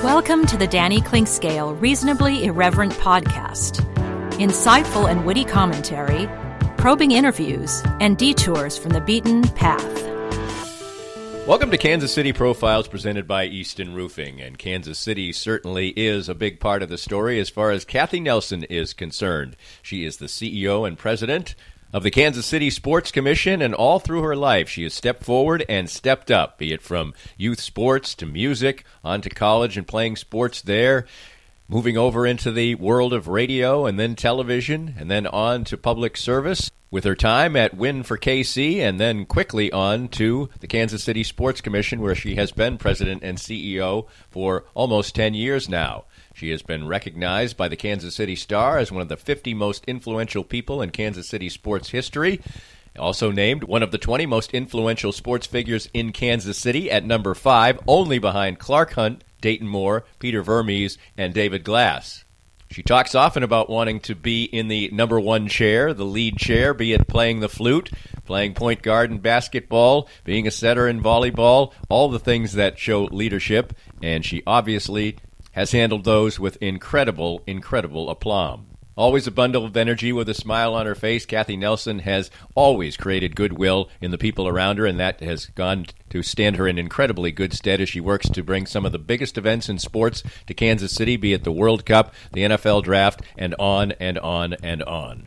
Welcome to the Danny Clinkscale Reasonably Irreverent podcast. Insightful and witty commentary, probing interviews, and detours from the beaten path. Welcome to Kansas City Profiles presented by Easton Roofing, and Kansas City certainly is a big part of the story as far as Kathy Nelson is concerned. She is the CEO and president of the Kansas City Sports Commission, and all through her life she has stepped forward and stepped up, be it from youth sports to music, on to college and playing sports there, moving over into the world of radio and then television, and then on to public service with her time at Win for KC, and then quickly on to the Kansas City Sports Commission, where she has been president and CEO for almost 10 years now. She has been recognized by the Kansas City Star as one of the 50 most influential people in Kansas City sports history. Also named one of the 20 most influential sports figures in Kansas City at number 5, only behind Clark Hunt, Dayton Moore, Peter Vermes, and David Glass. She talks often about wanting to be in the number 1 chair, the lead chair, be it playing the flute, playing point guard in basketball, being a setter in volleyball, all the things that show leadership, and she obviously has handled those with incredible aplomb. Always a bundle of energy with a smile on her face, Kathy Nelson has always created goodwill in the people around her, and that has gone to stand her in incredibly good stead as she works to bring some of the biggest events in sports to Kansas City, be it the World Cup, the NFL Draft, and on and on and on.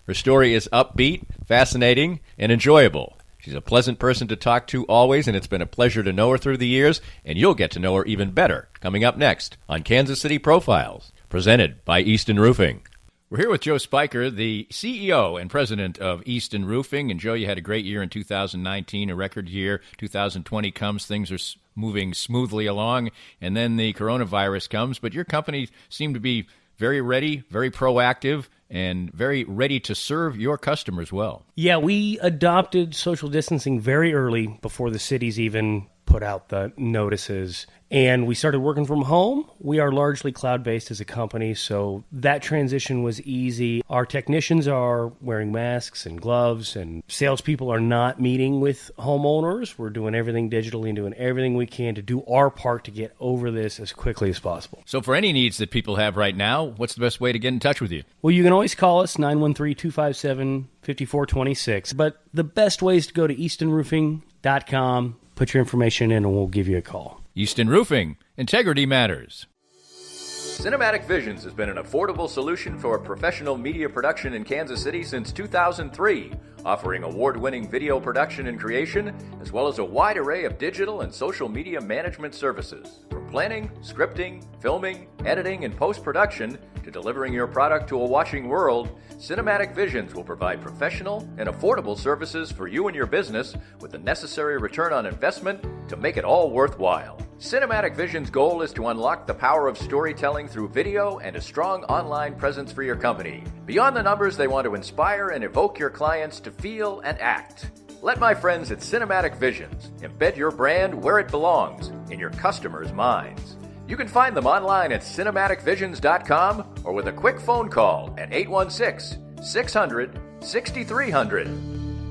Her story is upbeat, fascinating, and enjoyable. She's a pleasant person to talk to always, and it's been a pleasure to know her through the years, and you'll get to know her even better coming up next on Kansas City Profiles, presented by Easton Roofing. We're here with Joe Spiker, the CEO and president of Easton Roofing. And Joe, you had a great year in 2019, a record year. 2020 comes, things are moving smoothly along, and then the coronavirus comes. But your company seemed to be very ready, very proactive, and very ready to serve your customers well. Yeah, we adopted social distancing very early before the cities even put out the notices. And we started working from home. We are largely cloud-based as a company, so that transition was easy. Our technicians are wearing masks and gloves, and salespeople are not meeting with homeowners. We're doing everything digitally and doing everything we can to do our part to get over this as quickly as possible. So for any needs that people have right now, what's the best way to get in touch with you? Well, you can always call us, 913-257-5426. But the best way is to go to eastonroofing.com, put your information in, and we'll give you a call. Easton Roofing. Integrity matters. Cinematic Visions has been an affordable solution for professional media production in Kansas City since 2003, offering award-winning video production and creation, as well as a wide array of digital and social media management services. From planning, scripting, filming, editing, and post-production, to delivering your product to a watching world, Cinematic Visions will provide professional and affordable services for you and your business with the necessary return on investment to make it all worthwhile. Cinematic Visions' goal is to unlock the power of storytelling through video and a strong online presence for your company. Beyond the numbers, they want to inspire and evoke your clients to feel and act. Let my friends at Cinematic Visions embed your brand where it belongs, in your customers' minds. You can find them online at cinematicvisions.com or with a quick phone call at 816-600-6300.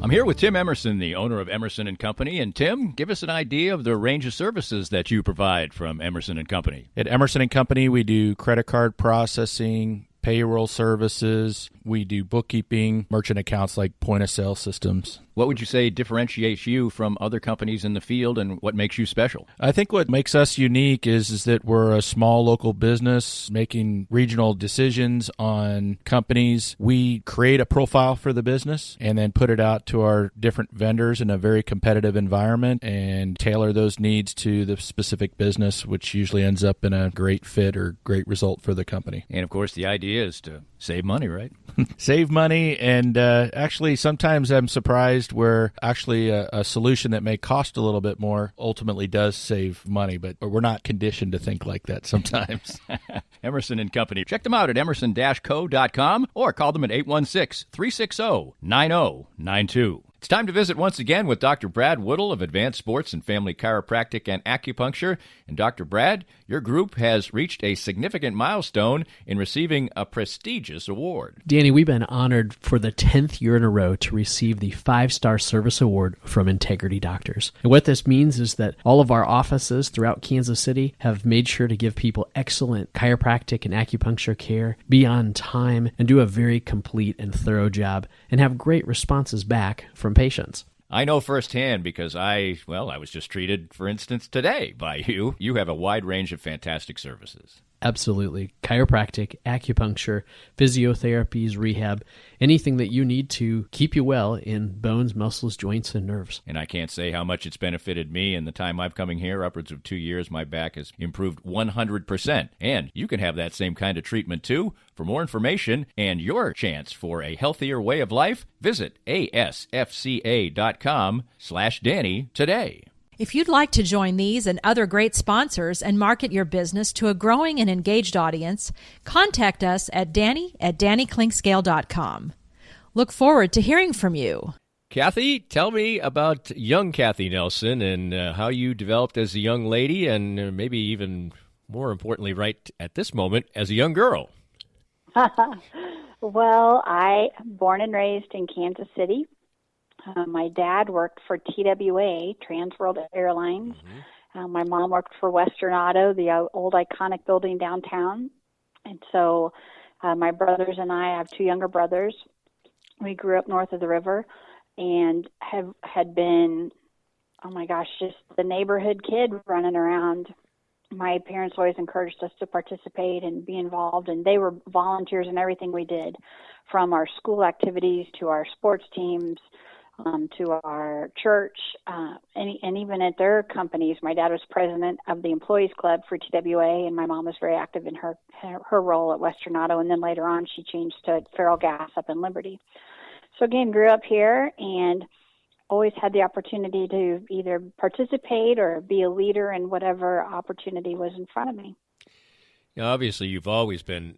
I'm here with Tim Emerson, the owner of Emerson & Company. And Tim, give us an idea of the range of services that you provide from Emerson & Company. At Emerson & Company, we do credit card processing, payroll services. We do bookkeeping, merchant accounts like point-of-sale systems. What would you say differentiates you from other companies in the field, and what makes you special? I think what makes us unique is that we're a small local business making regional decisions on companies. We create a profile for the business and then put it out to our different vendors in a very competitive environment and tailor those needs to the specific business, which usually ends up in a great fit or great result for the company. And, of course, the idea is to save money, right? Save money, and actually sometimes I'm surprised where actually a solution that may cost a little bit more ultimately does save money, but we're not conditioned to think like that sometimes. Emerson & Company. Check them out at emerson-co.com or call them at 816-360-9092. It's time to visit once again with Dr. Brad Woodle of Advanced Sports and Family Chiropractic and Acupuncture. And Dr. Brad, your group has reached a significant milestone in receiving a prestigious award. Danny, we've been honored for the 10th year in a row to receive the 5-Star Service Award from Integrity Doctors. And what this means is that all of our offices throughout Kansas City have made sure to give people excellent chiropractic and acupuncture care, be on time, and do a very complete and thorough job, and have great responses back from patients. I know firsthand because I was just treated, for instance, today by you. You have a wide range of fantastic services. Absolutely. Chiropractic, acupuncture, physiotherapies, rehab, anything that you need to keep you well in bones, muscles, joints, and nerves. And I can't say how much it's benefited me in the time I've coming here, upwards of 2 years. My back has improved 100%. And you can have that same kind of treatment too. For more information and your chance for a healthier way of life, visit asfca.com/Danny today. If you'd like to join these and other great sponsors and market your business to a growing and engaged audience, contact us at danny@dannyclinkscale.com. Look forward to hearing from you. Kathy, tell me about young Kathy Nelson and how you developed as a young lady and maybe even more importantly right at this moment as a young girl. Well, I am born and raised in Kansas City. My dad worked for TWA, Trans World Airlines. Mm-hmm. My mom worked for Western Auto, the old iconic building downtown. And so my brothers and I have 2 younger brothers. We grew up north of the river and had been, just the neighborhood kid running around. My parents always encouraged us to participate and be involved, and they were volunteers in everything we did, from our school activities to our sports teams, to our church, and even at their companies. My dad was president of the Employees Club for TWA, and my mom was very active in her role at Western Auto, and then later on she changed to Farrell Gas up in Liberty. So again, grew up here and always had the opportunity to either participate or be a leader in whatever opportunity was in front of me. Now, obviously, you've always been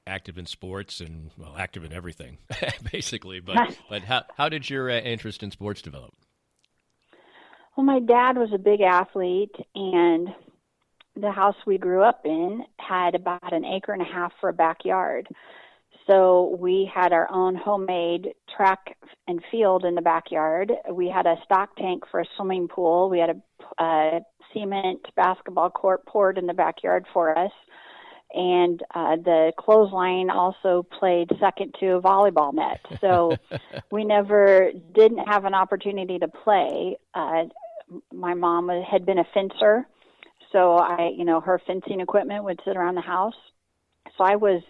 active in sports and, active in everything, basically. But how did your interest in sports develop? Well, my dad was a big athlete, and the house we grew up in had about 1.5 acres for a backyard. So we had our own homemade track and field in the backyard. We had a stock tank for a swimming pool. We had a cement basketball court poured in the backyard for us. And the clothesline also played second to a volleyball net. So we never didn't have an opportunity to play. My mom had been a fencer, so her fencing equipment would sit around the house. So I was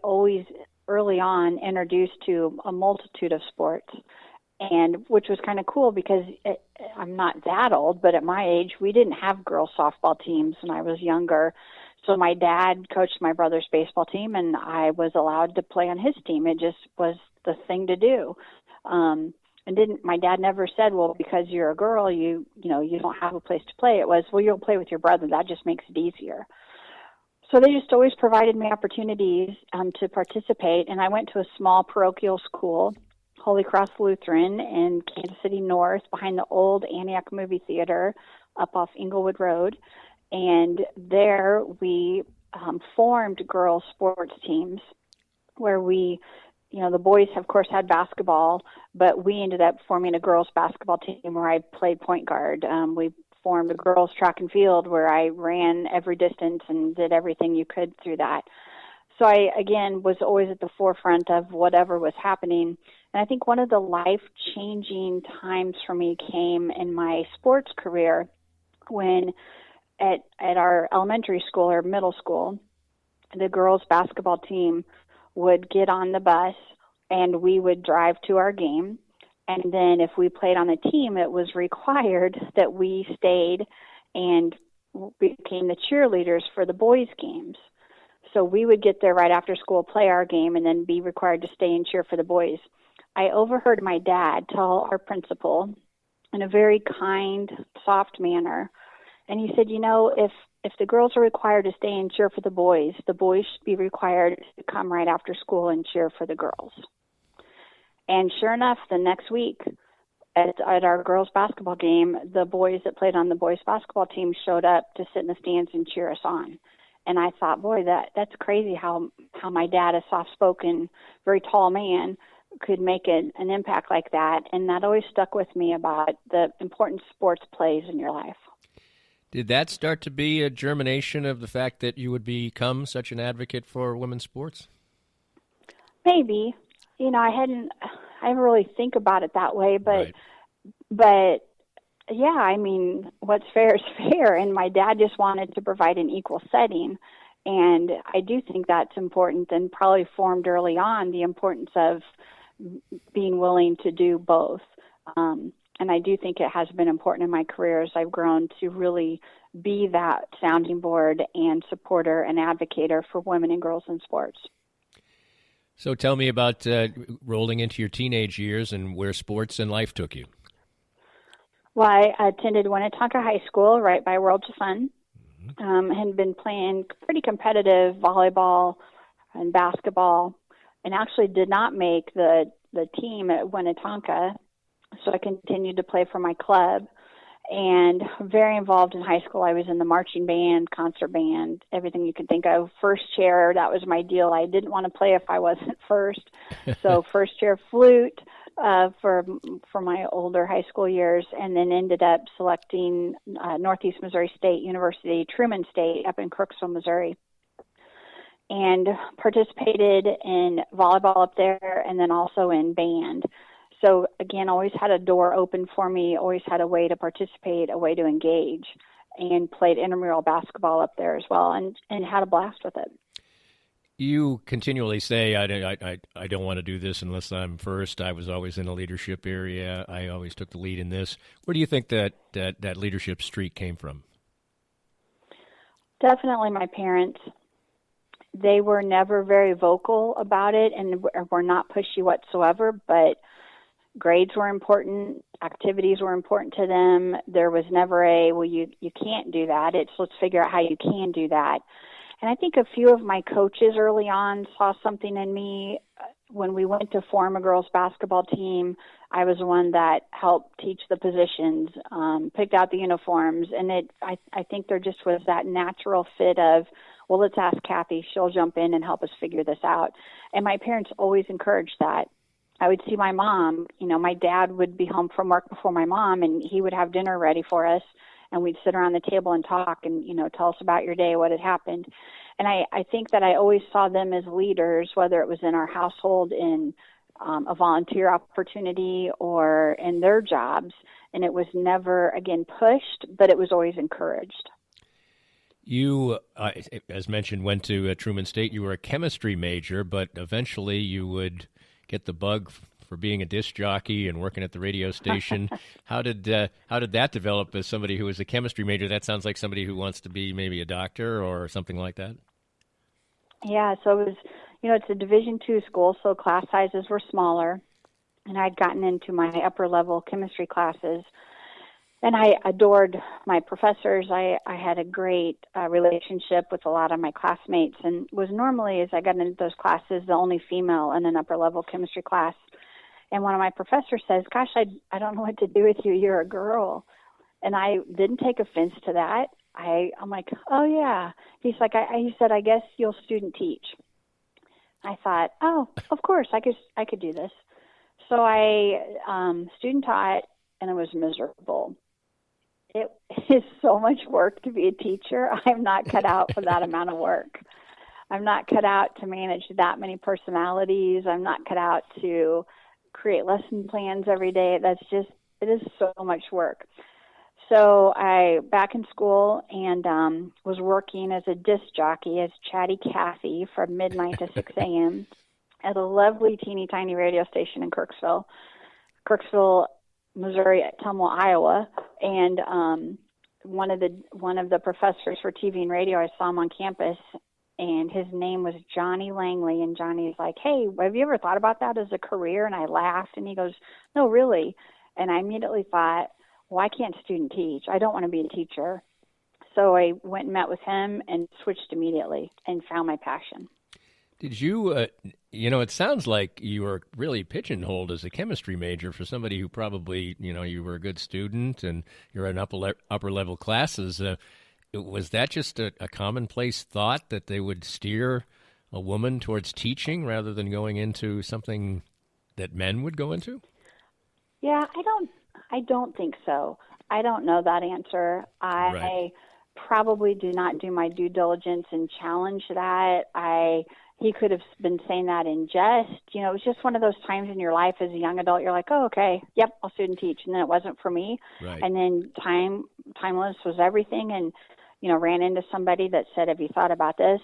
always early on introduced to a multitude of sports, and which was kind of cool because I'm not that old, but at my age, we didn't have girls softball teams when I was younger. So my dad coached my brother's baseball team, and I was allowed to play on his team. It just was the thing to do. My dad never said, well, because you're a girl, you don't have a place to play. It was, well, you'll play with your brother. That just makes it easier. So they just always provided me opportunities to participate. And I went to a small parochial school, Holy Cross Lutheran, in Kansas City North, behind the old Antioch movie theater up off Inglewood Road. And there we formed girls' sports teams where we, the boys, of course, had basketball, but we ended up forming a girls' basketball team where I played point guard. We formed a girls' track and field where I ran every distance and did everything you could through that. So I, again, was always at the forefront of whatever was happening. And I think one of the life-changing times for me came in my sports career when at our elementary school or middle school, the girls' basketball team would get on the bus and we would drive to our game. And then if we played on the team, it was required that we stayed and became the cheerleaders for the boys' games. So we would get there right after school, play our game, and then be required to stay and cheer for the boys. I overheard my dad tell our principal in a very kind, soft manner, and he said, if the girls are required to stay and cheer for the boys should be required to come right after school and cheer for the girls. And sure enough, the next week at our girls' basketball game, the boys that played on the boys' basketball team showed up to sit in the stands and cheer us on. And I thought, boy, that's crazy how my dad, a soft-spoken, very tall man, could make an impact like that. And that always stuck with me about the importance sports plays in your life. Did that start to be a germination of the fact that you would become such an advocate for women's sports? Maybe. I didn't really think about it that way, but Right. but yeah, I mean, what's fair is fair, and my dad just wanted to provide an equal setting, and I do think that's important, and probably formed early on the importance of being willing to do both. And I do think it has been important in my career as I've grown to really be that sounding board and supporter and advocator for women and girls in sports. So tell me about rolling into your teenage years and where sports and life took you. Well, I attended Winnetonka High School right by World of Fun. Had been playing pretty competitive volleyball and basketball, and actually did not make the team at Winnetonka, so I continued to play for my club. And very involved in high school. I was in the marching band, concert band, everything you could think of. First chair, that was my deal. I didn't want to play if I wasn't first. So first chair flute for my older high school years, and then ended up selecting Northeast Missouri State University, Truman State, up in Crooksville, Missouri. And participated in volleyball up there, and then also in band. So, again, always had a door open for me, always had a way to participate, a way to engage, and played intramural basketball up there as well, and had a blast with it. You continually say, I don't want to do this unless I'm first. I was always in a leadership area. I always took the lead in this. Where do you think that leadership streak came from? Definitely my parents. They were never very vocal about it and were not pushy whatsoever, but grades were important, activities were important to them. There was never you can't do that. It's let's figure out how you can do that. And I think a few of my coaches early on saw something in me. When we went to form a girls basketball team, I was the one that helped teach the positions, picked out the uniforms, and I think there just was that natural fit of, well, let's ask Kathy. She'll jump in and help us figure this out. And my parents always encouraged that. I would see my mom, my dad would be home from work before my mom, and he would have dinner ready for us, and we'd sit around the table and talk and, tell us about your day, what had happened. And I think that I always saw them as leaders, whether it was in our household, in a volunteer opportunity, or in their jobs. And it was never, again, pushed, but it was always encouraged. You, as mentioned, went to Truman State. You were a chemistry major, but eventually you would get the bug for being a disc jockey and working at the radio station. How did that develop as somebody who was a chemistry major? That sounds like somebody who wants to be maybe a doctor or something like that. Yeah, so it was, it's a Division II school, so class sizes were smaller, and I'd gotten into my upper level chemistry classes, and I adored my professors. I had a great relationship with a lot of my classmates, and was normally, as I got into those classes, the only female in an upper level chemistry class. And one of my professors says, gosh, I don't know what to do with you. You're a girl. And I didn't take offense to that. I'm like, oh, yeah. He's like, he said, I guess you'll student teach. I thought, oh, of course, I could do this. So I student taught, and it was miserable. It is so much work to be a teacher. I'm not cut out for that amount of work. I'm not cut out to manage that many personalities. I'm not cut out to create lesson plans every day. It is so much work. So I back in school and was working as a disc jockey as Chatty Cathy from midnight to 6 a.m. at a lovely teeny tiny radio station in Kirksville, Missouri, Tumwell, Iowa. And one of the professors for TV and radio, I saw him on campus, and his name was Johnny Langley. And Johnny's like, hey, have you ever thought about that as a career? And I laughed, and he goes, no, really. And I immediately thought, well, I can't student teach. I don't want to be a teacher. So I went and met with him and switched immediately and found my passion. Did you, it sounds like you were really pigeonholed as a chemistry major for somebody who probably, you were a good student and you're in upper level classes. Was that just a commonplace thought that they would steer a woman towards teaching rather than going into something that men would go into? Yeah, I don't think so. I don't know that answer. I probably do not do my due diligence and challenge that. He could have been saying that in jest. It was just one of those times in your life as a young adult, you're like, oh, okay, yep, I'll student teach. And then it wasn't for me. Right. And then timeless was everything. And, ran into somebody that said, have you thought about this?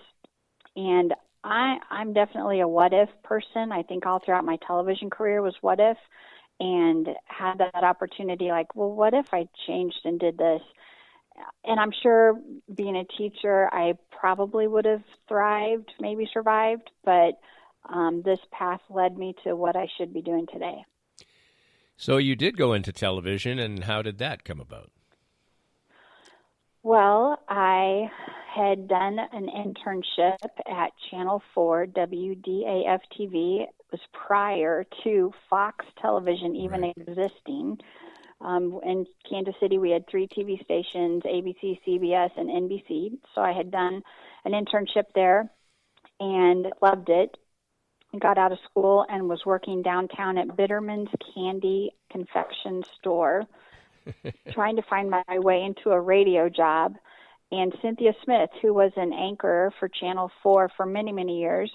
And I'm definitely a what if person. I think all throughout my television career was what if, and had that opportunity like, well, what if I changed and did this? And I'm sure being a teacher, I probably would have thrived, maybe survived, but this path led me to what I should be doing today. So you did go into television, and how did that come about? Well, I had done an internship at Channel 4, WDAF-TV. It was prior to Fox Television even existing. In Kansas City, we had 3 TV stations, ABC, CBS, and NBC. So I had done an internship there and loved it. Got out of school and was working downtown at Bitterman's Candy Confection Store, trying to find my way into a radio job. And Cynthia Smith, who was an anchor for Channel 4 for many, many years,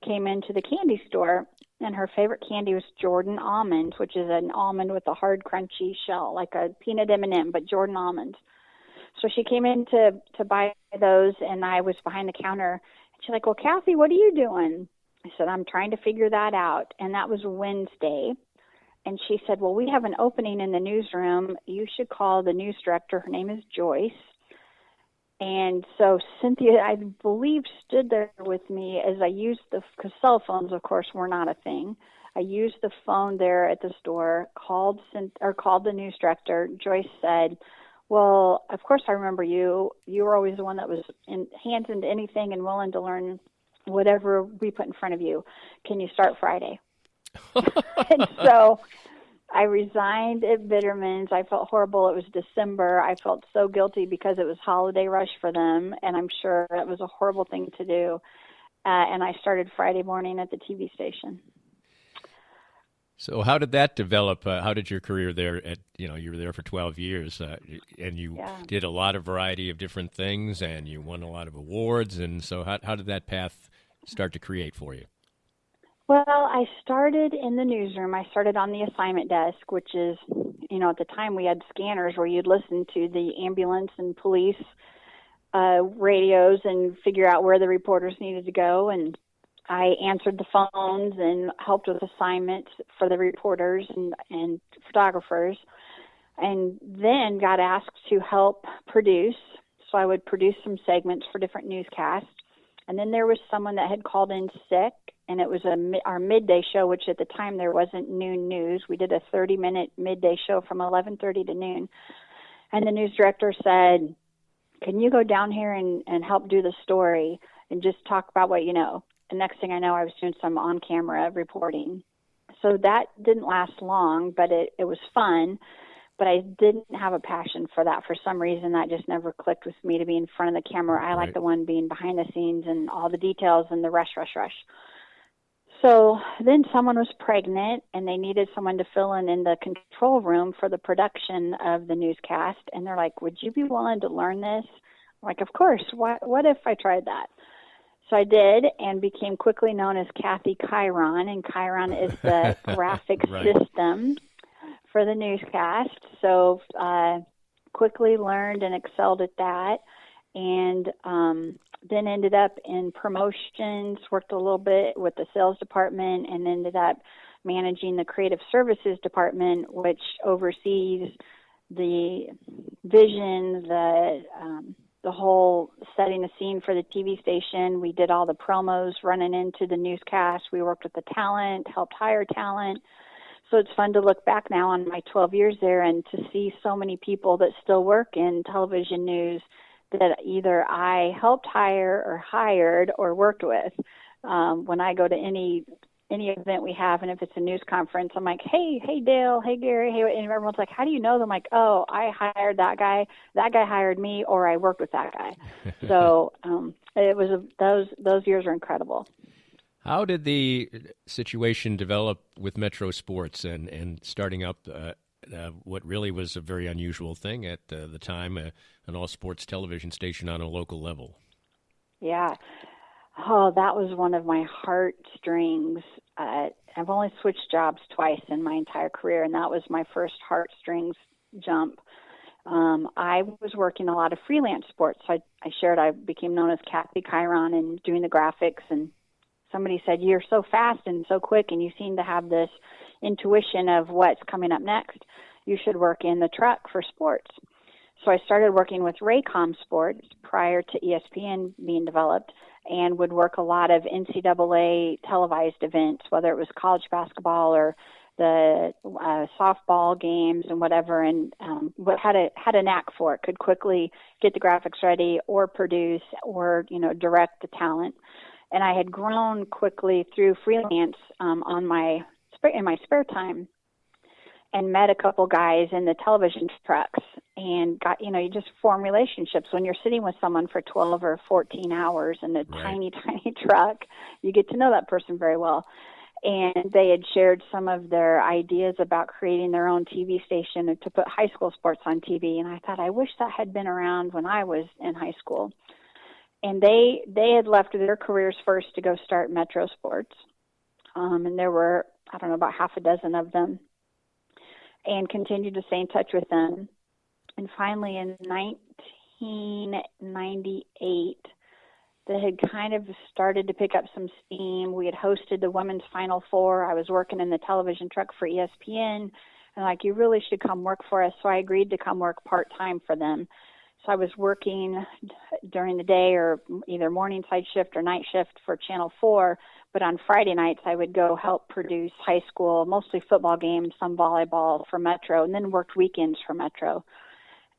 came into the candy store, and her favorite candy was Jordan almond, which is an almond with a hard, crunchy shell, like a peanut M&M, but Jordan almonds. So she came in to buy those, and I was behind the counter. And she's like, well, Kathy, what are you doing? I said, I'm trying to figure that out. And that was Wednesday. And she said, well, we have an opening in the newsroom. You should call the news director. Her name is Joyce. And so Cynthia, I believe, stood there with me as I used because cell phones, of course, were not a thing. I used the phone there at the store, called the news director. Joyce said, well, of course I remember you. You were always the one that was hands into anything and willing to learn whatever we put in front of you. Can you start Friday? And so I resigned at Bitterman's. I felt horrible. It was December. I felt so guilty because it was holiday rush for them, and I'm sure it was a horrible thing to do. And I started Friday morning at the TV station. So how did that develop? How did your career there you were there for 12 years, and you did a lot of variety of different things, and you won a lot of awards. And so how did that path start to create for you? Well, I started in the newsroom. I started on the assignment desk, which is, at the time we had scanners where you'd listen to the ambulance and police radios and figure out where the reporters needed to go. And I answered the phones and helped with assignments for the reporters and photographers, and then got asked to help produce. So I would produce some segments for different newscasts. And then there was someone that had called in sick, and it was our midday show, which at the time there wasn't noon news. We did a 30-minute midday show from 11:30 to noon. And the news director said, can you go down here and help do the story and just talk about what you know? And next thing I know, I was doing some on-camera reporting. So that didn't last long, but it was fun. But I didn't have a passion for that. For some reason, that just never clicked with me to be in front of the camera. I like the one being behind the scenes and all the details and the rush. So then someone was pregnant, and they needed someone to fill in the control room for the production of the newscast. And they're like, would you be willing to learn this? I'm like, of course. What if I tried that? So I did, and became quickly known as Kathy Chiron. And Chiron is the graphic system for the newscast. So quickly learned and excelled at that, and then ended up in promotions, worked a little bit with the sales department, and ended up managing the creative services department, which oversees the vision, the whole setting the scene for the TV station. We did all the promos running into the newscast. We worked with the talent, helped hire talent. So it's fun to look back now on my 12 years there and to see so many people that still work in television news that either I helped hire or hired or worked with. When I go to any event we have, and if it's a news conference, I'm like, hey Dale, hey Gary, hey, and everyone's like, how do you know them? I'm like, oh, I hired that guy hired me, or I worked with that guy. So it was those years are incredible. How did the situation develop with Metro Sports and starting up what really was a very unusual thing at the time, an all-sports television station on a local level? Yeah. Oh, that was one of my heartstrings. I've only switched jobs twice in my entire career, and that was my first heartstrings jump. I was working a lot of freelance sports. So I shared I became known as Kathy Chiron and doing the graphics, and somebody said, you're so fast and so quick, and you seem to have this intuition of what's coming up next. You should work in the truck for sports. So I started working with Raycom Sports prior to ESPN being developed, and would work a lot of NCAA televised events, whether it was college basketball or the softball games and whatever, and had a knack for it, could quickly get the graphics ready or produce or, direct the talent. And I had grown quickly through freelance in my spare time, and met a couple guys in the television trucks, and got, you just form relationships. When you're sitting with someone for 12 or 14 hours in a tiny truck, you get to know that person very well. And they had shared some of their ideas about creating their own TV station and to put high school sports on TV. And I thought, I wish that had been around when I was in high school. And they had left their careers first to go start Metro Sports. And there were, I don't know, about half a dozen of them, and continued to stay in touch with them. And finally, in 1998, they had kind of started to pick up some steam. We had hosted the Women's Final Four. I was working in the television truck for ESPN, and you really should come work for us. So I agreed to come work part-time for them. So I was working during the day, or either morning side shift or night shift for Channel 4, but on Friday nights I would go help produce high school, mostly football games, some volleyball for Metro, and then worked weekends for Metro.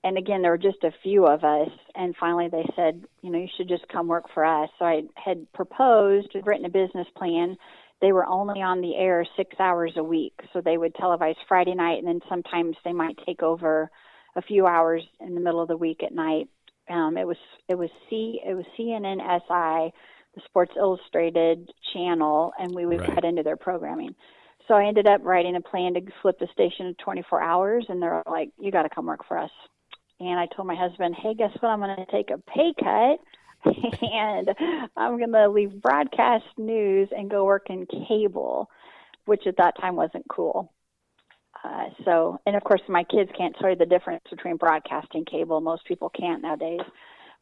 And again, there were just a few of us, and finally they said, you should just come work for us. So I had proposed, written a business plan. They were only on the air 6 hours a week, so they would televise Friday night, and then sometimes they might take over a few hours in the middle of the week at night. It was CNN SI, the Sports Illustrated channel, and we would cut into their programming. So I ended up writing a plan to flip the station to 24 hours, and they're like, you got to come work for us. And I told my husband, hey, guess what? I'm going to take a pay cut, and I'm going to leave broadcast news and go work in cable, which at that time wasn't cool. And of course, my kids can't tell you the difference between broadcasting cable. Most people can't nowadays.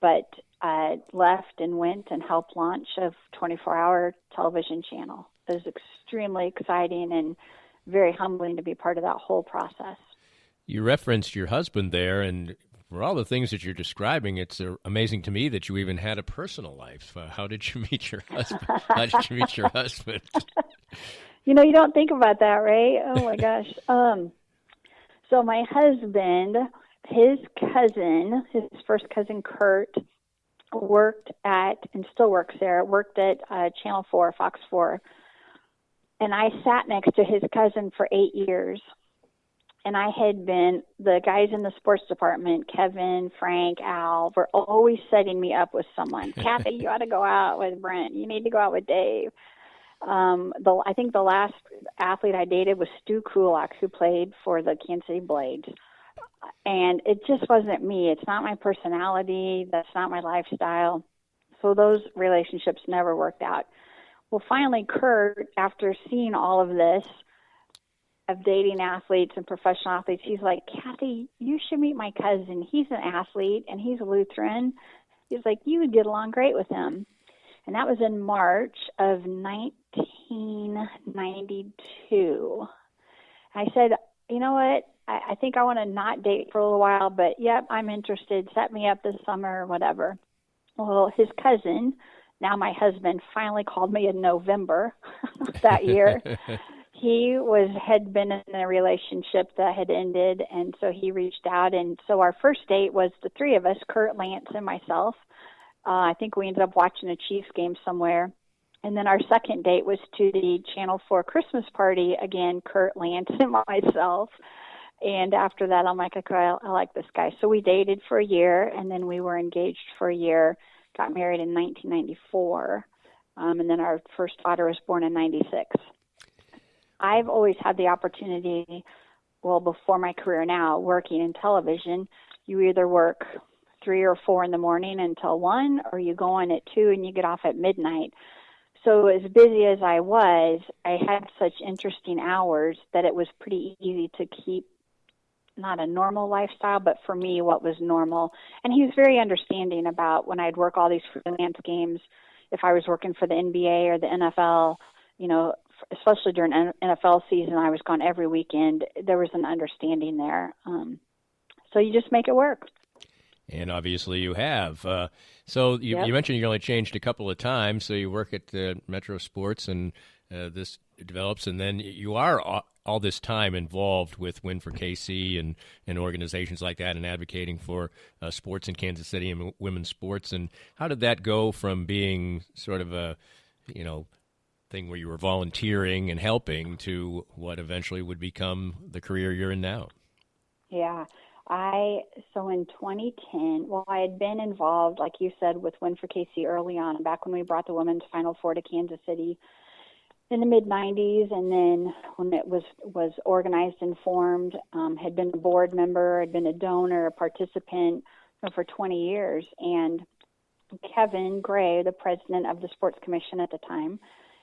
But I left and went and helped launch a 24-hour television channel. It was extremely exciting and very humbling to be part of that whole process. You referenced your husband there, and for all the things that you're describing, it's amazing to me that you even had a personal life. How did you meet your husband? You don't think about that, right? Oh, my gosh. So my husband, his first cousin, Kurt, worked at, and still works there, Channel 4, Fox 4. And I sat next to his cousin for 8 years. And I had been, the guys in the sports department, Kevin, Frank, Al, were always setting me up with someone. Kathy, you ought to go out with Brent. You need to go out with Dave. I think the last athlete I dated was Stu Kulak, who played for the Kansas City Blades. And it just wasn't me. It's not my personality. That's not my lifestyle. So those relationships never worked out. Well, finally, Kurt, after seeing all of this, of dating athletes and professional athletes, he's like, Kathy, you should meet my cousin. He's an athlete, and he's a Lutheran. He's like, you would get along great with him. And that was in March of 1992. I said, you know what? I think I want to not date for a little while, but yep, I'm interested. Set me up this summer or whatever. Well, his cousin, now my husband, finally called me in November that year. He had been in a relationship that had ended, and so he reached out. And so our first date was the three of us, Kurt, Lance, and myself. I think we ended up watching a Chiefs game somewhere. And then our second date was to the Channel 4 Christmas party, again, Kurt, Lance, and myself. And after that, I'm like, okay, I like this guy. So we dated for a year, and then we were engaged for a year, got married in 1994, and then our first daughter was born in 96. I've always had the opportunity, well, before my career now, working in television, you either work 3 or 4 in the morning until 1, or you go on at 2 and you get off at midnight. So as busy as I was, I had such interesting hours that it was pretty easy to keep not a normal lifestyle, but for me, what was normal. And he was very understanding about when I'd work all these freelance games, if I was working for the NBA or the NFL, you know, especially during NFL season, I was gone every weekend. There was an understanding there. So you just make it work. And obviously you have. So you mentioned you only changed a couple of times. So you work at Metro Sports, and this develops, and then you are all this time involved with Win for KC and organizations like that, and advocating for sports in Kansas City and women's sports. And how did that go from being sort of a, thing where you were volunteering and helping to what eventually would become the career you're in now? Yeah. So in 2010, I had been involved, like you said, with Win for KC early on, back when we brought the women's Final Four to Kansas City in the mid-'90s, and then when it was organized and formed, had been a board member, had been a donor, a participant for 20 years. And Kevin Gray, the president of the Sports Commission at the time,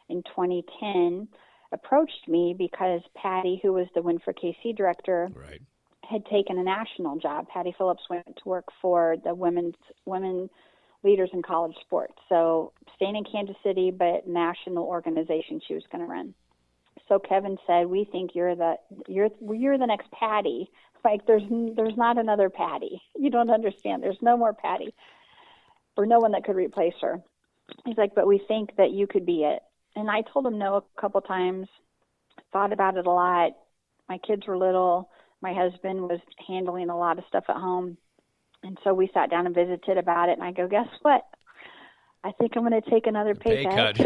in 2010, approached me because Patty, who was the Win for KC director, right, had taken a national job. Patty Phillips went to work for the women leaders in college sports. So staying in Kansas City, but national organization she was going to run. So Kevin said, "We think you're the next Patty. Like there's not another Patty. You don't understand. There's no more Patty, or no one that could replace her." He's like, "But we think that you could be it." And I told him no a couple times. Thought about it a lot. My kids were little. My husband was handling a lot of stuff at home. And so we sat down and visited about it. And I go, "Guess what? I think I'm going to take another pay cut."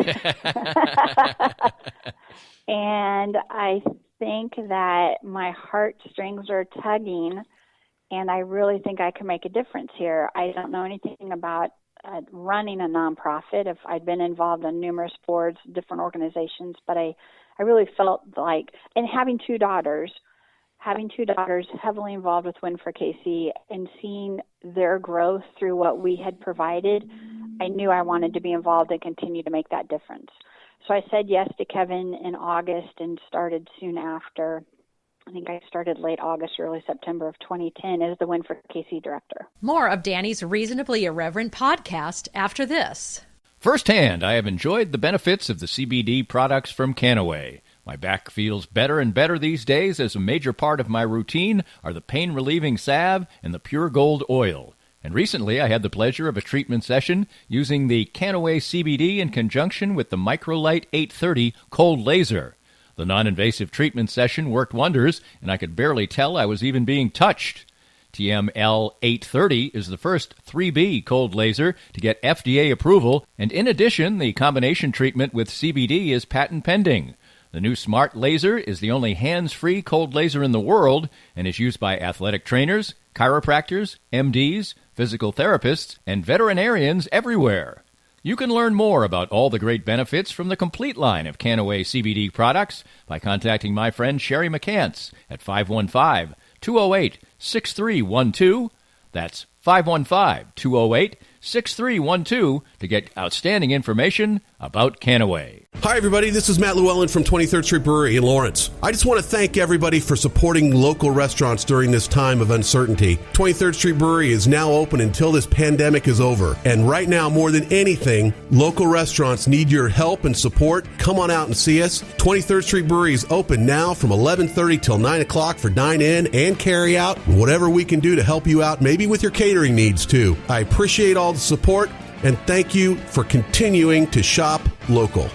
And I think that my heartstrings are tugging, and I really think I can make a difference here. I don't know anything about running a nonprofit. If I'd been involved in numerous boards, different organizations, but I really felt like, and having two daughters heavily involved with Win for KC and seeing their growth through what we had provided, I knew I wanted to be involved and continue to make that difference. So I said yes to Kevin in August and started soon after. I think I started late August, early September of 2010 as the Win for KC director. More of Danny's Reasonably Irreverent podcast after this. Firsthand, I have enjoyed the benefits of the CBD products from Canaway. My back feels better and better these days, as a major part of my routine are the pain-relieving salve and the Pure Gold oil. And recently I had the pleasure of a treatment session using the Canaway CBD in conjunction with the Microlight 830 cold laser. The non-invasive treatment session worked wonders, and I could barely tell I was even being touched. TML 830 is the first 3B cold laser to get FDA approval, and in addition, the combination treatment with CBD is patent pending. The new Smart Laser is the only hands-free cold laser in the world and is used by athletic trainers, chiropractors, MDs, physical therapists, and veterinarians everywhere. You can learn more about all the great benefits from the complete line of Canaway CBD products by contacting my friend Sherry McCants at 515-208-6312. That's 515-208-6312 to get outstanding information about Canaway. Hi, everybody. This is Matt Llewellyn from 23rd Street Brewery in Lawrence. I just want to thank everybody for supporting local restaurants during this time of uncertainty. 23rd Street Brewery is now open until this pandemic is over. And right now, more than anything, local restaurants need your help and support. Come on out and see us. 23rd Street Brewery is open now from 11:30 till 9 o'clock for dine-in and carry-out. Whatever we can do to help you out, maybe with your catering needs, too. I appreciate all the support, and thank you for continuing to shop local.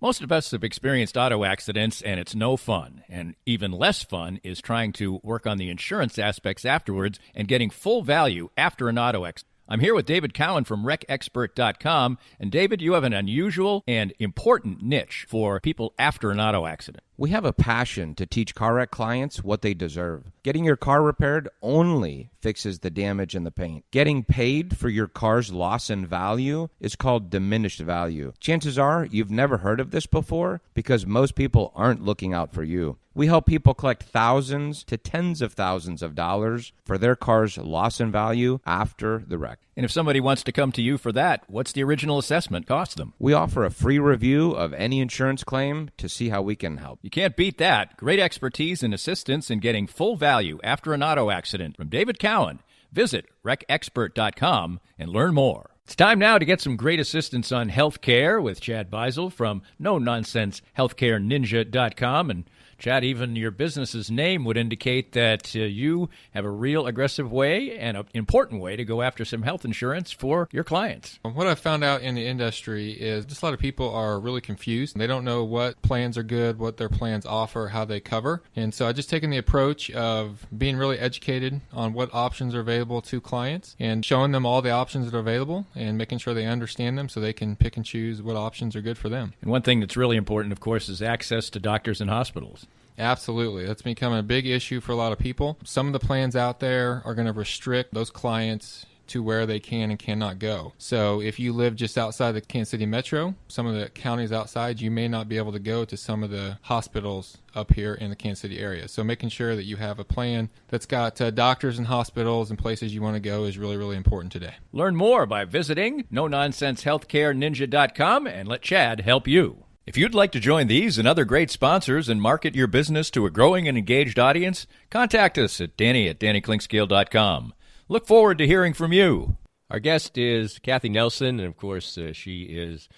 Most of us have experienced auto accidents, and it's no fun. And even less fun is trying to work on the insurance aspects afterwards and getting full value after an auto accident. I'm here with David Cowan from WreckExpert.com. And David, you have an unusual and important niche for people after an auto accident. We have a passion to teach car wreck clients what they deserve. Getting your car repaired only fixes the damage and the paint. Getting paid for your car's loss in value is called diminished value. Chances are you've never heard of this before because most people aren't looking out for you. We help people collect thousands to tens of thousands of dollars for their car's loss in value after the wreck. And if somebody wants to come to you for that, what's the original assessment cost them? We offer a free review of any insurance claim to see how we can help. You can't beat that. Great expertise and assistance in getting full value after an auto accident from David Cowan. Visit WreckExpert.com and learn more. It's time now to get some great assistance on healthcare with Chad Beisel from no-nonsense-healthcareninja.com. And Chad, even your business's name would indicate that you have a real aggressive way and an important way to go after some health insurance for your clients. What I've found out in the industry is just a lot of people are really confused. They don't know what plans are good, what their plans offer, how they cover. And so I've just taken the approach of being really educated on what options are available to clients and showing them all the options that are available and making sure they understand them so they can pick and choose what options are good for them. And one thing that's really important, of course, is access to doctors and hospitals. Absolutely. That's become a big issue for a lot of people. Some of the plans out there are going to restrict those clients to where they can and cannot go. So if you live just outside the Kansas City metro, some of the counties outside, you may not be able to go to some of the hospitals up here in the Kansas City area. So making sure that you have a plan that's got doctors and hospitals and places you want to go is really, really important today. Learn more by visiting no-nonsense-healthcareninja.com and let Chad help you. If you'd like to join these and other great sponsors and market your business to a growing and engaged audience, contact us at Danny@DannyKlinkscale.com. Look forward to hearing from you. Our guest is Kathy Nelson, and of course, she is.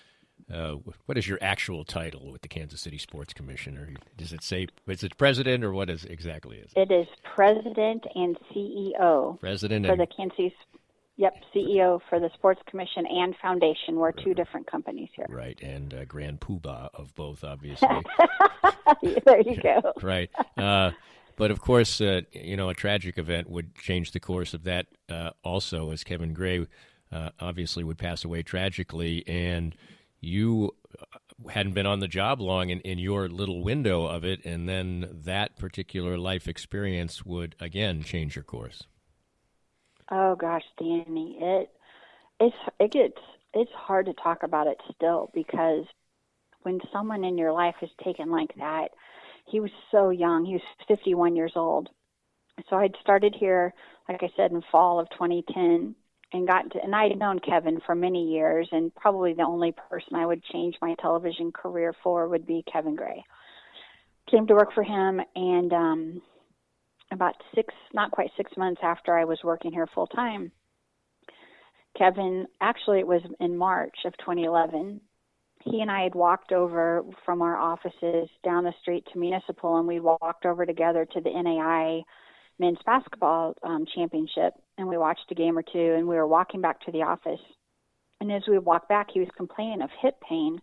What is your actual title with the Kansas City Sports Commission? Or does it say is it president, or what is exactly is it? It is president and CEO. President for the Kansas City. Yep, CEO for the Sports Commission and Foundation. We're two different companies here. Right, and Grand Poobah of both, obviously. There you go. Right. But, of course, a tragic event would change the course of that also, as Kevin Gray obviously would pass away tragically, and you hadn't been on the job long in your little window of it, and then that particular life experience would, again, change your course. Oh gosh, Danny, it's hard to talk about it still, because when someone in your life is taken like that, he was so young. He was 51 years old. So I'd started here, like I said, in fall of 2010, and I had known Kevin for many years, and probably the only person I would change my television career for would be Kevin Gray. Came to work for him, and about not quite 6 months after I was working here full time, Kevin, actually it was in March of 2011, he and I had walked over from our offices down the street to Municipal, and we walked over together to the NAI men's basketball championship, and we watched a game or two, and we were walking back to the office. And as we walked back, he was complaining of hip pain.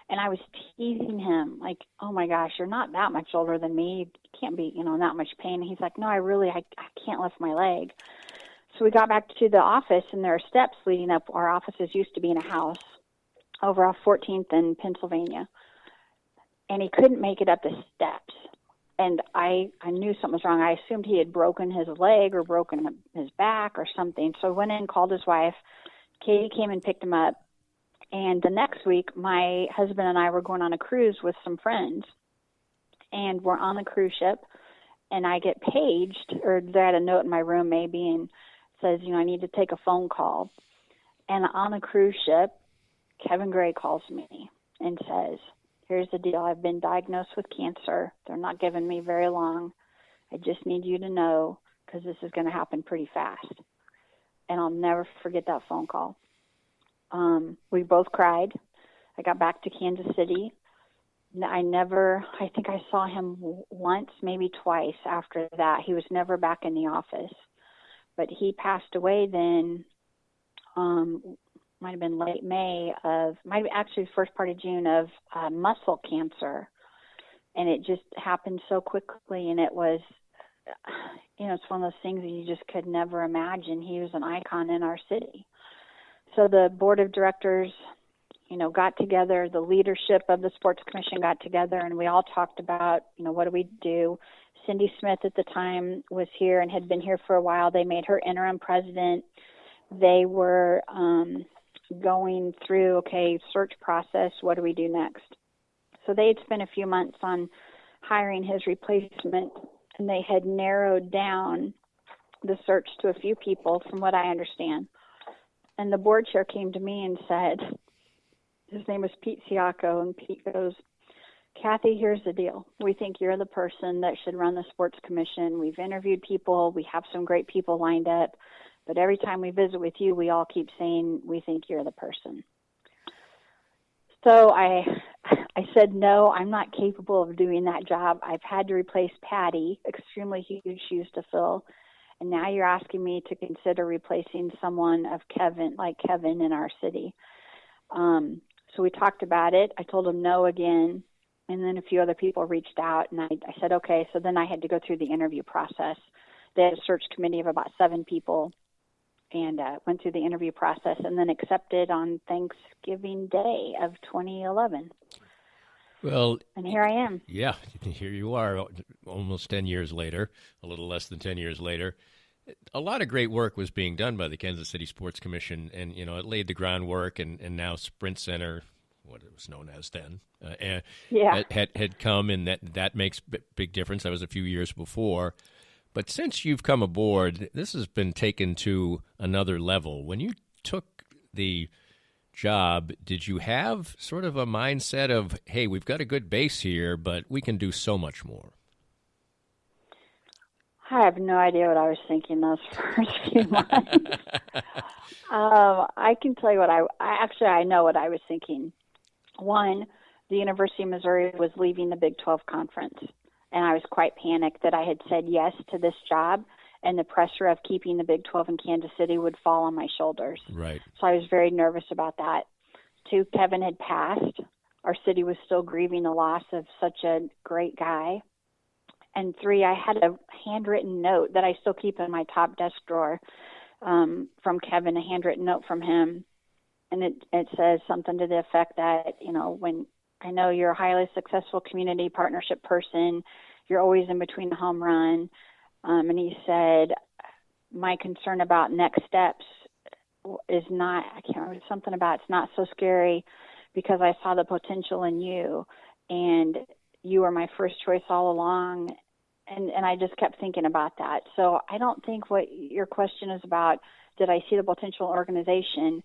And I was teasing him, like, oh, my gosh, you're not that much older than me. You can't be, that much pain. And he's like, no, I can't lift my leg. So we got back to the office, and there are steps leading up. Our offices used to be in a house over off 14th in Pennsylvania. And he couldn't make it up the steps. And I knew something was wrong. I assumed he had broken his leg or broken his back or something. So I went in and called his wife. Katie came and picked him up. And the next week, my husband and I were going on a cruise with some friends, and we're on the cruise ship, and I get paged, or they had a note in my room maybe, and says, I need to take a phone call. And on the cruise ship, Kevin Gray calls me and says, here's the deal. I've been diagnosed with cancer. They're not giving me very long. I just need you to know, because this is going to happen pretty fast. And I'll never forget that phone call. We both cried. I got back to Kansas City. I think I saw him once, maybe twice after that. He was never back in the office. But he passed away then, might have been late May actually first part of June of muscle cancer. And it just happened so quickly, and it was it's one of those things that you just could never imagine. He was an icon in our city. So the board of directors, got together, the leadership of the sports commission got together, and we all talked about, what do we do? Cindy Smith at the time was here and had been here for a while. They made her interim president. They were going through, search process, what do we do next? So they had spent a few months on hiring his replacement, and they had narrowed down the search to a few people, from what I understand. And the board chair came to me and said, his name was Pete Siaco, and Pete goes, Kathy, here's the deal. We think you're the person that should run the sports commission. We've interviewed people. We have some great people lined up. But every time we visit with you, we all keep saying we think you're the person. So I said, no, I'm not capable of doing that job. I've had to replace Patty, extremely huge shoes to fill. And now you're asking me to consider replacing someone like Kevin in our city. So we talked about it. I told him no again. And then a few other people reached out, and I said, okay. So then I had to go through the interview process. They had a search committee of about 7 people, and went through the interview process, and then accepted on Thanksgiving Day of 2011. Well, and here I am. Yeah, here you are, almost 10 years later, a little less than 10 years later. A lot of great work was being done by the Kansas City Sports Commission, and it laid the groundwork, and now Sprint Center, what it was known as then, had come, and that makes big difference. That was a few years before. But since you've come aboard, this has been taken to another level. When you took the job, did you have sort of a mindset of, hey, we've got a good base here, but we can do so much more? I have no idea what I was thinking those first few months. I can tell you what I know what I was thinking. One, the University of Missouri was leaving the Big 12 Conference, and I was quite panicked that I had said yes to this job, and the pressure of keeping the Big 12 in Kansas City would fall on my shoulders. Right. So I was very nervous about that. 2, Kevin had passed. Our city was still grieving the loss of such a great guy. And 3, I had a handwritten note that I still keep in my top desk drawer from Kevin, a handwritten note from him. And it says something to the effect that, when I know you're a highly successful community partnership person, you're always in between the home run. And he said, my concern about next steps is not, I can't remember, something about it's not so scary because I saw the potential in you, and you were my first choice all along. And I just kept thinking about that. So I don't think what your question is about, did I see the potential organization?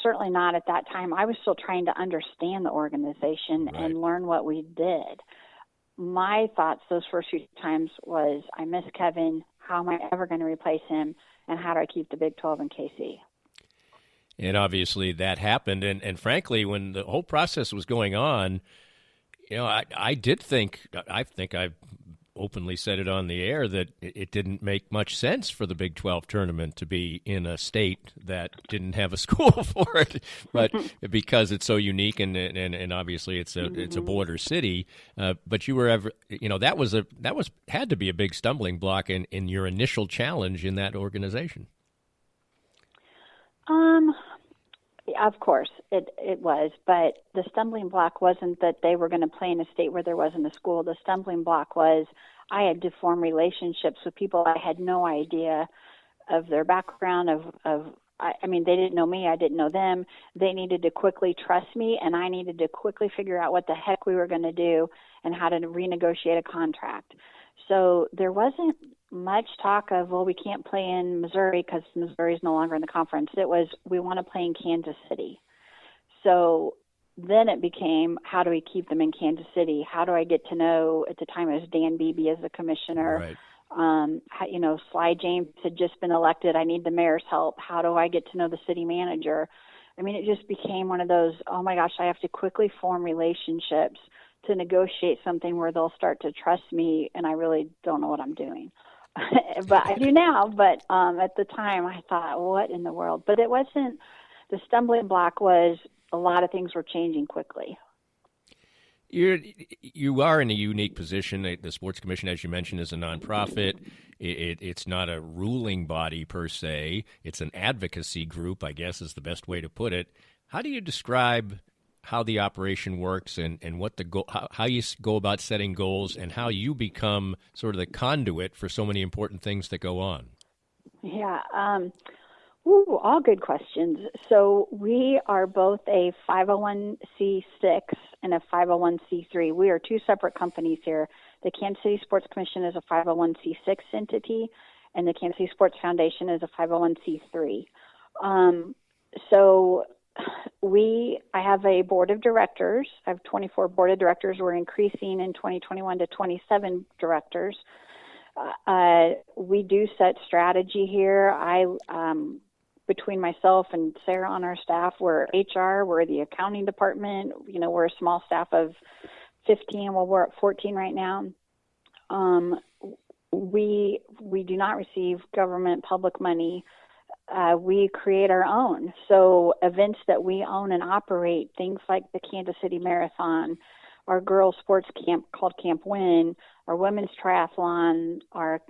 Certainly not at that time. I was still trying to understand the organization and learn what we did. My thoughts those first few times was, I miss Kevin. How am I ever going to replace him? And how do I keep the Big 12 in KC? And obviously that happened. And frankly, when the whole process was going on, I think I've openly said it on the air that it didn't make much sense for the Big 12 tournament to be in a state that didn't have a school for it, but because it's so unique and obviously it's a border city. But you were that had to be a big stumbling block in your initial challenge in that organization. Of course, it was, but the stumbling block wasn't that they were going to play in a state where there wasn't a school. The stumbling block was I had to form relationships with people I had no idea of their background, I mean, they didn't know me, I didn't know them. They needed to quickly trust me, and I needed to quickly figure out what the heck we were going to do and how to renegotiate a contract. So there wasn't much talk of, well, we can't play in Missouri because Missouri is no longer in the conference. It was, we want to play in Kansas City. So then it became, how do we keep them in Kansas City? How do I get to know, at the time it was Dan Beebe as the commissioner. Right. Sly James had just been elected. I need the mayor's help. How do I get to know the city manager? I mean, it just became one of those, oh my gosh, I have to quickly form relationships to negotiate something where they'll start to trust me, and I really don't know what I'm doing. But I do now. But at the time, I thought, what in the world? But it wasn't, the stumbling block was a lot of things were changing quickly. You are in a unique position. The Sports Commission, as you mentioned, is a nonprofit. It's not a ruling body per se. It's an advocacy group, I guess is the best way to put it. How do you describe how the operation works and what how you go about setting goals and how you become sort of the conduit for so many important things that go on? Yeah, all good questions. So we are both a 501c6 and a 501c3. We are two separate companies here. The Kansas City Sports Commission is a 501c6 entity, and the Kansas City Sports Foundation is a 501c3. I have a board of directors. I have 24 board of directors. We're increasing in 2021 to 27 directors. We do set strategy here. Between myself and Sarah on our staff, we're HR, we're the accounting department. We're a small staff of 15. Well, we're at 14 right now. We do not receive government public money. We create our own. So events that we own and operate, things like the Kansas City Marathon, our girls' sports camp called Camp Win, our women's triathlon, our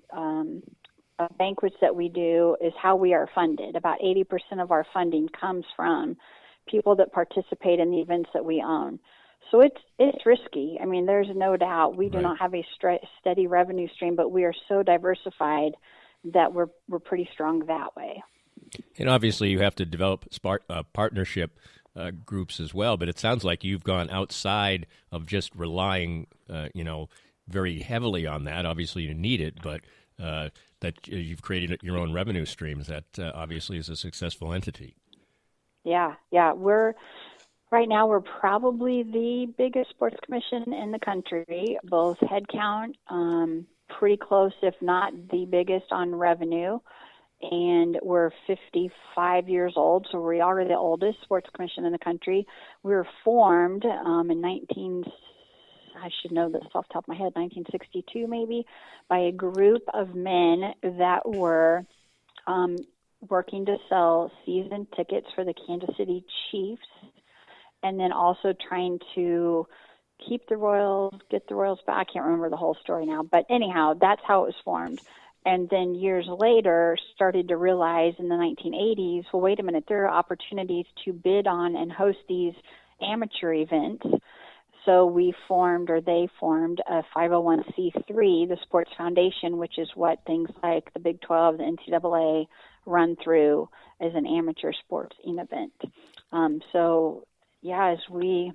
banquets that we do is how we are funded. About 80% of our funding comes from people that participate in the events that we own. So it's risky. I mean, there's no doubt we do not have a steady revenue stream, but we are so diversified that we're pretty strong that way. And obviously you have to develop partnership groups as well, but it sounds like you've gone outside of just relying, very heavily on that. Obviously you need it, but that you've created your own revenue streams. That obviously is a successful entity. Yeah. Right now we're probably the biggest sports commission in the country, both head count, pretty close, if not the biggest on revenue. And we're 55 years old, so we are the oldest sports commission in the country. We were formed in I should know this off the top of my head, 1962 maybe, by a group of men that were working to sell season tickets for the Kansas City Chiefs, and then also trying to keep the Royals, get the Royals back. I can't remember the whole story now, but anyhow, that's how it was formed. And then years later, started to realize in the 1980s, well, wait a minute, there are opportunities to bid on and host these amateur events. So they formed a 501c3, the Sports Foundation, which is what things like the Big 12, the NCAA run through as an amateur sports event. As we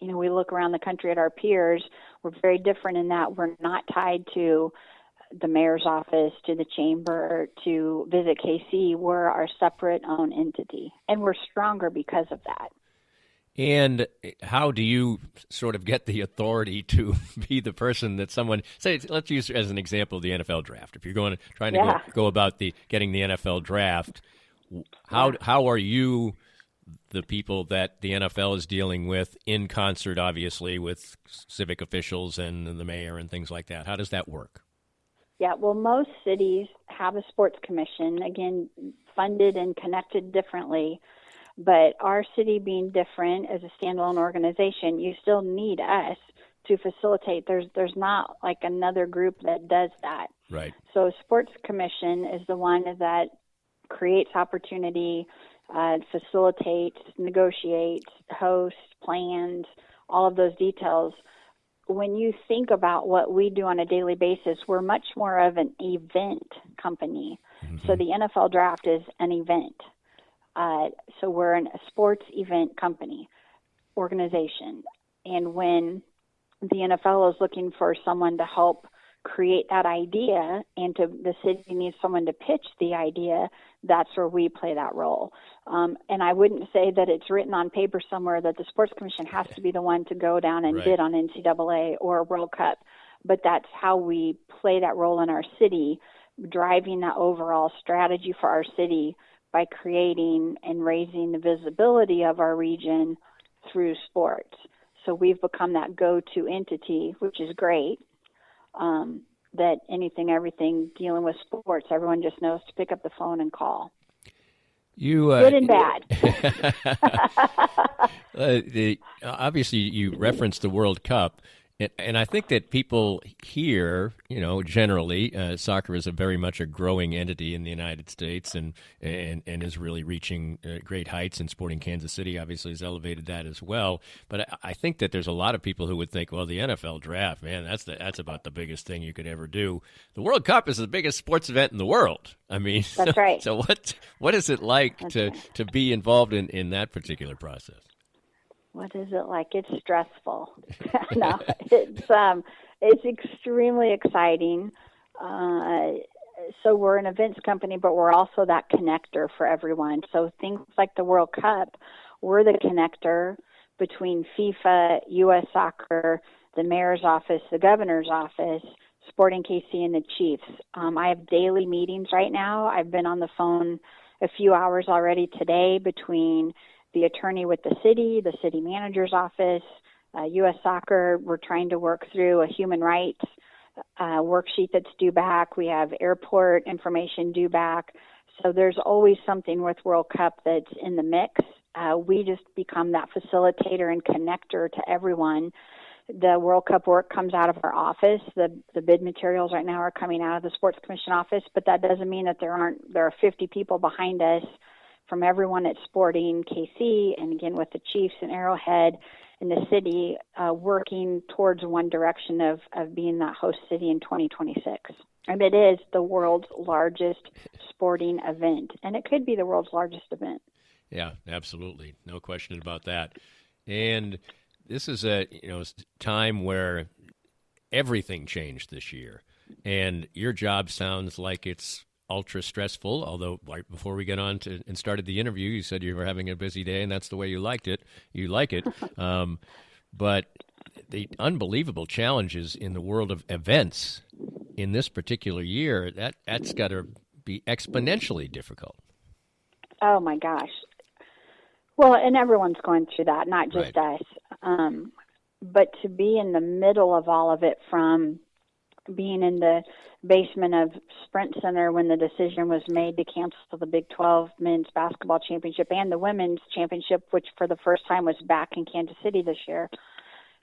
look around the country at our peers, we're very different in that we're not tied to the mayor's office, to the chamber, to Visit KC. We're our separate own entity, and we're stronger because of that. And how do you sort of get the authority to be the person that someone say? Let's use as an example the NFL draft. If you're trying to go about getting the NFL draft, how are you the people that the NFL is dealing with in concert, obviously, with civic officials and the mayor and things like that? How does that work? Yeah, well, most cities have a sports commission, again, funded and connected differently. But our city being different as a standalone organization, you still need us to facilitate. There's not like another group that does that. Right. So sports commission is the one that creates opportunity, facilitates, negotiates, hosts, plans, all of those details. When you think about what we do on a daily basis, we're much more of an event company. Mm-hmm. So the NFL draft is an event. So we're a sports event company, organization. And when the NFL is looking for someone to help create that idea and the city needs someone to pitch the idea, that's where we play that role. And I wouldn't say that it's written on paper somewhere that the Sports Commission has to be the one to go down and bid on NCAA or World Cup, but that's how we play that role in our city, driving that overall strategy for our city by creating and raising the visibility of our region through sports. So we've become that go-to entity, which is great, that anything, everything dealing with sports, everyone just knows to pick up the phone and call. Good and bad. Obviously, you referenced the World Cup. And I think that people here, generally, soccer is very much a growing entity in the United States and is really reaching great heights, and Sporting Kansas City obviously has elevated that as well. But I think that there's a lot of people who would think, well, the NFL draft, man, that's about the biggest thing you could ever do. The World Cup is the biggest sports event in the world. I mean, that's right. So what is it like to be involved in that particular process? What is it like? It's stressful. No, it's extremely exciting. So we're an events company, but we're also that connector for everyone. So things like the World Cup, we're the connector between FIFA, U.S. Soccer, the mayor's office, the governor's office, Sporting KC, and the Chiefs. I have daily meetings right now. I've been on the phone a few hours already today between the attorney with the city manager's office, U.S. Soccer. We're trying to work through a human rights worksheet that's due back. We have airport information due back. So there's always something with World Cup that's in the mix. We just become that facilitator and connector to everyone. The World Cup work comes out of our office. The bid materials right now are coming out of the Sports Commission office, but that doesn't mean that there are 50 people behind us from everyone at Sporting KC, and again with the Chiefs and Arrowhead and the city, working towards one direction of being that host city in 2026. And it is the world's largest sporting event, and it could be the world's largest event. Yeah, absolutely. No question about that. And this is a time where everything changed this year, and your job sounds like it's ultra stressful, although right before we get on to and started the interview, you said you were having a busy day and that's the way you like it. But the unbelievable challenges in the world of events in this particular year, that's got to be exponentially difficult. Oh my gosh. Well, and everyone's going through that, not just right. us. But to be in the middle of all of it, from being in the basement of Sprint Center when the decision was made to cancel the Big 12 men's basketball championship and the women's championship, which for the first time was back in Kansas City this year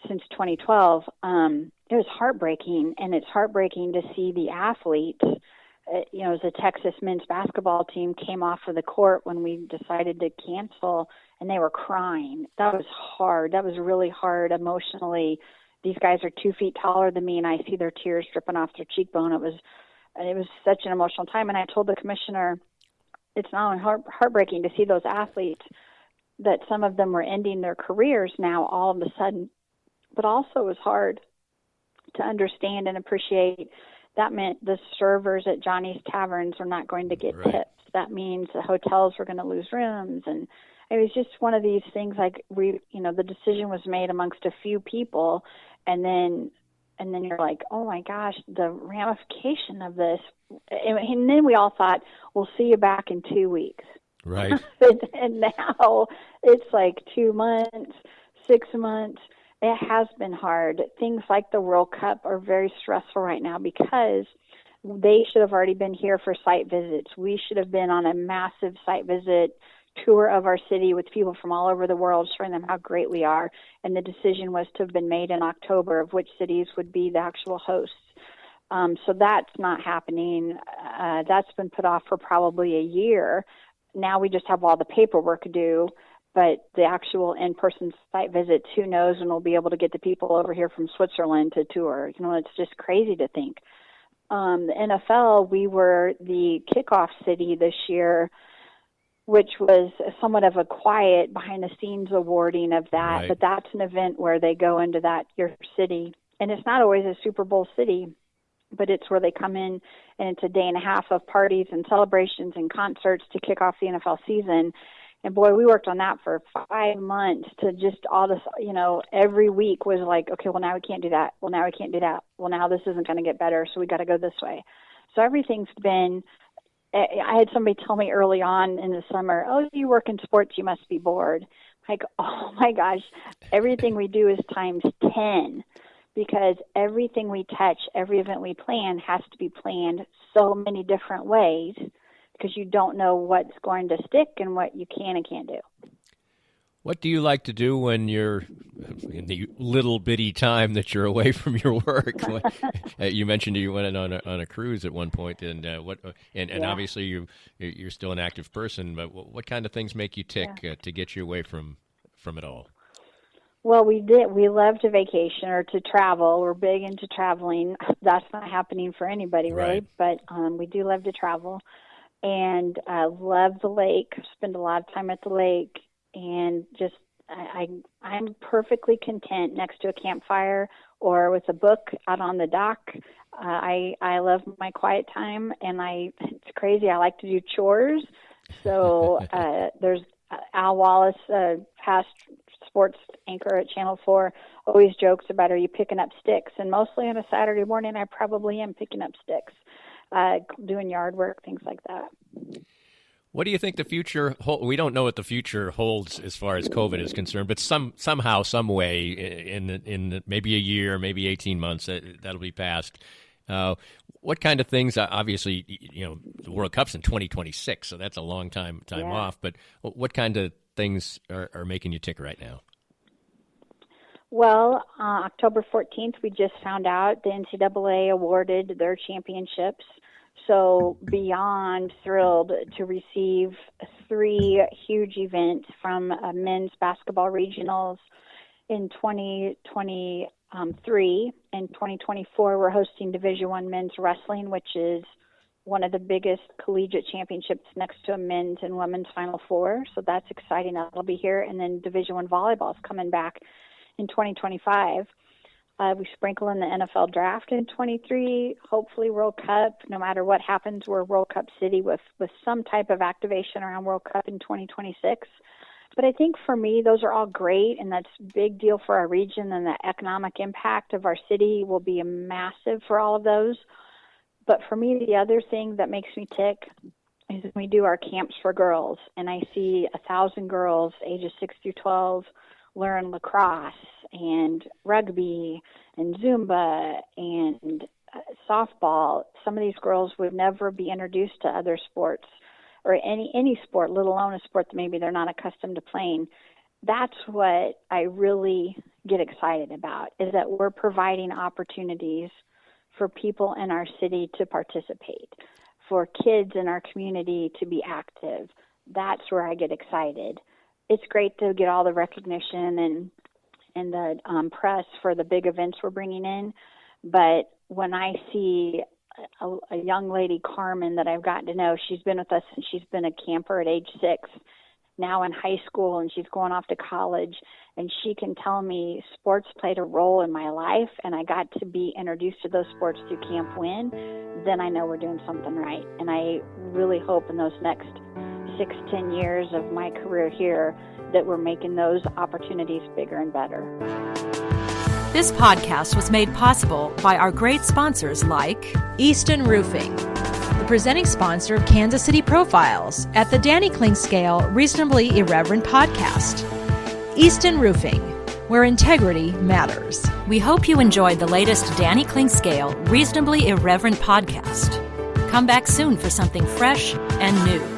since 2012, it was heartbreaking. And it's heartbreaking to see the athletes. As the Texas men's basketball team came off of the court when we decided to cancel, and they were crying. That was hard. That was really hard emotionally. These guys are 2 feet taller than me, and I see their tears dripping off their cheekbone. It was such an emotional time. And I told the commissioner, it's not only heartbreaking to see those athletes, that some of them were ending their careers now all of a sudden, but also it was hard to understand and appreciate. That meant the servers at Johnny's Taverns are not going to get tips. That means the hotels were going to lose rooms. And it was just one of these things, like the decision was made amongst a few people, and then you're like, oh my gosh, the ramification of this. And then we all thought, we'll see you back in 2 weeks. Right. And now it's like 2 months, 6 months. It has been hard. Things like the World Cup are very stressful right now because they should have already been here for site visits. We should have been on a massive site visit tour of our city with people from all over the world, showing them how great we are. And the decision was to have been made in October of which cities would be the actual hosts. So that's not happening. That's been put off for probably a year. Now we just have all the paperwork due, but the actual in-person site visits, who knows when we'll be able to get the people over here from Switzerland to tour. It's just crazy to think. The NFL, we were the kickoff city this year, which was somewhat of a quiet behind-the-scenes awarding of that. Right. But that's an event where they go into your city. And it's not always a Super Bowl city, but it's where they come in, and it's a day and a half of parties and celebrations and concerts to kick off the NFL season. And boy, we worked on that for 5 months to just all this, every week was like, okay, well, now we can't do that. Well, now we can't do that. Well, now this isn't going to get better, so we got to go this way. So everything's been, I had somebody tell me early on in the summer, oh, you work in sports, you must be bored. Like, oh my gosh, everything we do is times 10, because everything we touch, every event we plan has to be planned so many different ways because you don't know what's going to stick and what you can and can't do. What do you like to do when you're in the little bitty time that you're away from your work? You mentioned you went on a cruise at one point, and obviously you're still an active person. But what kind of things make you tick to get you away from it all? Well, we love to vacation or to travel. We're big into traveling. That's not happening for anybody, really, but we do love to travel, and love the lake. Spend a lot of time at the lake. And just, I'm perfectly content next to a campfire or with a book out on the dock. I love my quiet time, and it's crazy. I like to do chores. So there's Al Wallace, past sports anchor at Channel 4, always jokes about, are you picking up sticks? And mostly on a Saturday morning, I probably am picking up sticks, doing yard work, things like that. What do you think the future we don't know what the future holds as far as COVID is concerned, but somehow, some way, in maybe a year, maybe 18 months, that'll be past. What kind of things? Obviously, the World Cup's in 2026, so that's a long time off. But what kind of things are making you tick right now? Well, October 14th, we just found out the NCAA awarded their championships. So beyond thrilled to receive 3 huge events from men's basketball regionals in 2023. In 2024, we're hosting Division I men's wrestling, which is one of the biggest collegiate championships next to a men's and women's Final Four. So that's exciting. That'll be here. And then Division I volleyball is coming back in 2025. We sprinkle in the NFL draft in 23, hopefully World Cup. No matter what happens, we're World Cup City with some type of activation around World Cup in 2026. But I think for me, those are all great, and that's a big deal for our region, and the economic impact of our city will be massive for all of those. But for me, the other thing that makes me tick is when we do our camps for girls, and I see 1,000 girls ages 6 through 12 learn lacrosse and rugby and Zumba and softball. Some of these girls would never be introduced to other sports or any sport, let alone a sport that maybe they're not accustomed to playing. That's what I really get excited about, is that we're providing opportunities for people in our city to participate, for kids in our community to be active. That's where I get excited. It's great to get all the recognition and the press for the big events we're bringing in. But when I see a young lady, Carmen, that I've gotten to know, she's been with us since she's been a camper at age 6, now in high school, and she's going off to college, and she can tell me sports played a role in my life, and I got to be introduced to those sports through Camp Win, then I know we're doing something right. And I really hope in those next 6-10 years of my career here that we're making those opportunities bigger and better. This podcast was made possible by our great sponsors like Easton Roofing, the presenting sponsor of Kansas City Profiles at the Danny Kling Scale Reasonably Irreverent podcast. Easton Roofing, where integrity matters. We hope you enjoyed the latest Danny Kling Scale Reasonably Irreverent podcast. Come back soon for something fresh and new.